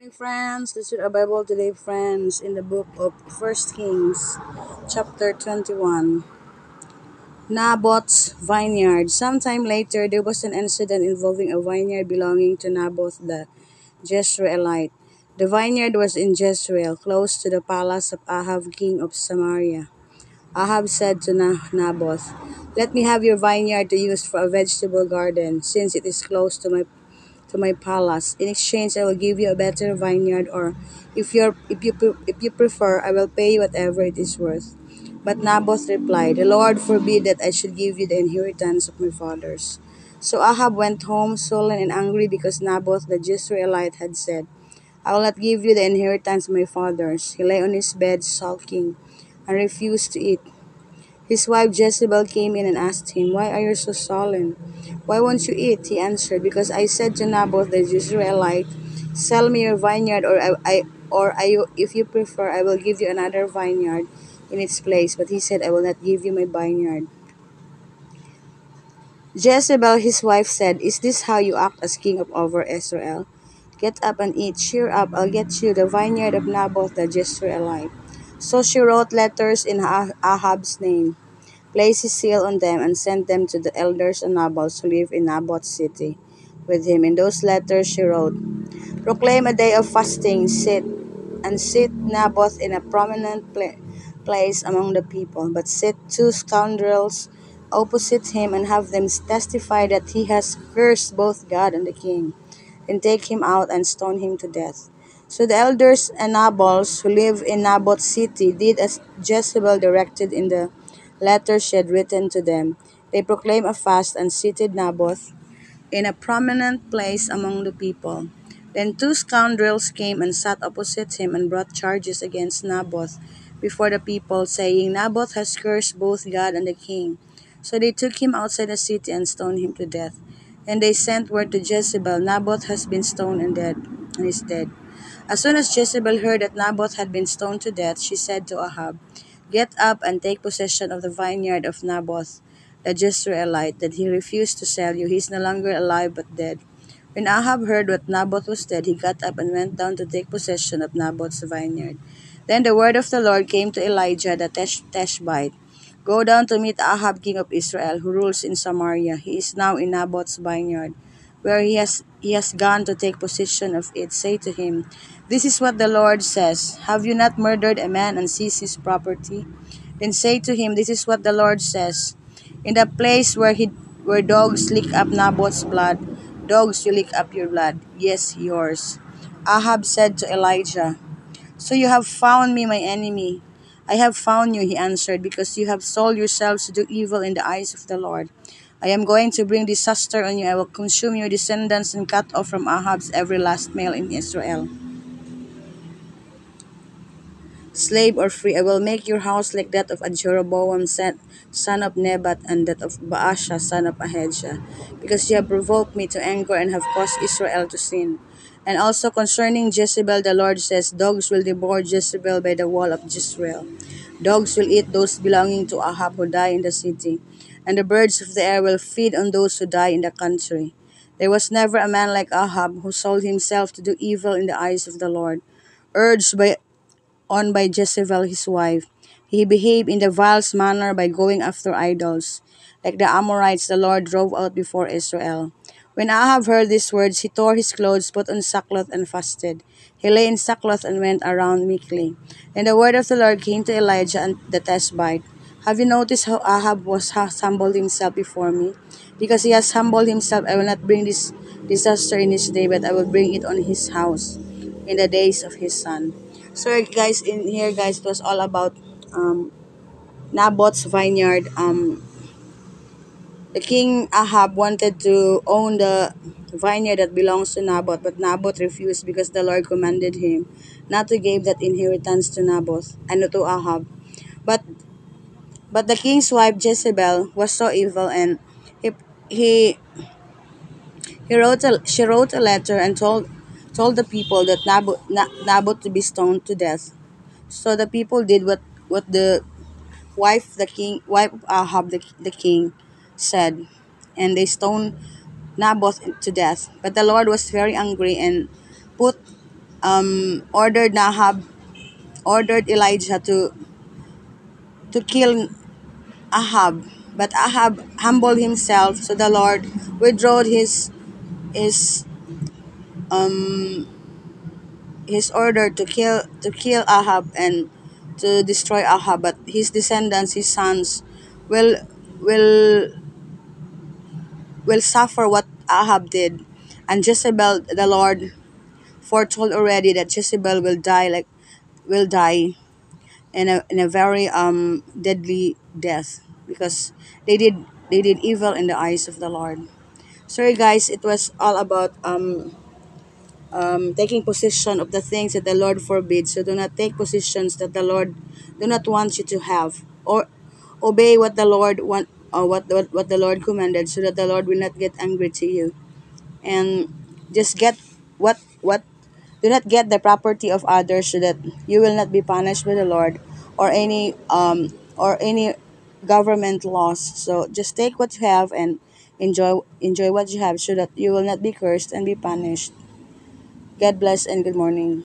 Hey friends, let's read our Bible today, friends, in the book of First Kings, chapter 21. Naboth's vineyard. Sometime later, there was an incident involving a vineyard belonging to Naboth the Jezreelite. The vineyard was in Jezreel, close to the palace of Ahab, king of Samaria. Ahab said to Naboth, "Let me have your vineyard to use for a vegetable garden, since it is close to my palace. In exchange, I will give you a better vineyard, or if you prefer, I will pay you whatever it is worth." But Naboth replied, "The Lord forbid that I should give you the inheritance of my fathers." So Ahab went home sullen and angry because Naboth the Jezreelite had said, "I will not give you the inheritance of my fathers." He lay on his bed sulking and refused to eat. His wife Jezebel came in and asked him, "Why are you so sullen? Why won't you eat?" He answered, "Because I said to Naboth the Jezreelite, 'Sell me your vineyard, if you prefer, I will give you another vineyard in its place.' But he said, 'I will not give you my vineyard.'" Jezebel, his wife, said, "Is this how you act as king of over Israel? Get up and eat. Cheer up, I'll get you the vineyard of Naboth the Jezreelite." So she wrote letters in Ahab's name, placed his seal on them, and sent them to the elders and nobles who live in Naboth's city with him. In those letters she wrote, "Proclaim a day of fasting, sit Naboth in a prominent place among the people, but set two scoundrels opposite him and have them testify that he has cursed both God and the king. Then take him out and stone him to death." So the elders and nobles who live in Naboth's city did as Jezebel directed in the letter she had written to them. They proclaimed a fast and seated Naboth in a prominent place among the people. Then two scoundrels came and sat opposite him and brought charges against Naboth before the people, saying, "Naboth has cursed both God and the king." So they took him outside the city and stoned him to death. And they sent word to Jezebel, "Naboth has been stoned and is dead." As soon as Jezebel heard that Naboth had been stoned to death, she said to Ahab, "Get up and take possession of the vineyard of Naboth the Jezreelite that he refused to sell you. He is no longer alive but dead." When Ahab heard that Naboth was dead, he got up and went down to take possession of Naboth's vineyard. Then the word of the Lord came to Elijah the Tishbite. "Go down to meet Ahab king of Israel, who rules in Samaria. He is now in Naboth's vineyard, where he has gone to take possession of it. Say to him, 'This is what the Lord says, Have you not murdered a man and seized his property?' Then say to him, 'This is what the Lord says, In the place where dogs lick up Naboth's blood, dogs will lick up your blood, yes, yours.'" Ahab said to Elijah, "So you have found me, my enemy." "I have found you," he answered, "because you have sold yourselves to do evil in the eyes of the Lord. I am going to bring disaster on you. I will consume your descendants and cut off from Ahab's every last male in Israel, slave or free. I will make your house like that of Jeroboam son of Nebat, and that of Baasha son of Ahijah, because you have provoked me to anger and have caused Israel to sin. And also concerning Jezebel, the Lord says, Dogs will devour Jezebel by the wall of Jezreel. Dogs will eat those belonging to Ahab who die in the city, and the birds of the air will feed on those who die in the country. There was never a man like Ahab who sold himself to do evil in the eyes of the Lord. Urged by Jezebel his wife, he behaved in the vilest manner by going after idols. Like the Amorites, the Lord drove out before Israel. When Ahab heard these words, he tore his clothes, put on sackcloth, and fasted. He lay in sackcloth and went around meekly. Then the word of the Lord came to Elijah and the Tishbite. "Have you noticed how Ahab has humbled himself before me? Because he has humbled himself, I will not bring this disaster in his day, but I will bring it on his house in the days of his son." So guys, in here guys, it was all about Naboth's vineyard. The king Ahab wanted to own the vineyard that belongs to Naboth, but Naboth refused because the Lord commanded him not to give that inheritance to Naboth and to Ahab. But but the king's wife Jezebel was so evil, and he he she wrote a letter and told the people that Naboth to be stoned to death. So the people did what the wife of Ahab the king said, and they stoned Naboth to death. But the Lord was very angry and put ordered Elijah to kill Ahab, but Ahab humbled himself, so the Lord withdrew his um his order to kill Ahab and to destroy Ahab. But his descendants, his sons, will will will suffer what Ahab did. And Jezebel, the Lord foretold already that Jezebel will die in a very deadly death, because they did they did evil in the eyes of the Lord. Sorry guys, it was all about taking possession of the things that the Lord forbids. So do not take positions that the Lord do not want you to have, or obey what the Lord want, or what the Lord commanded, so that the Lord will not get angry to you. And just get what do not get the property of others, so that you will not be punished by the Lord, or any government laws. So just take what you have and enjoy what you have, so that you will not be cursed and be punished. God bless and good morning.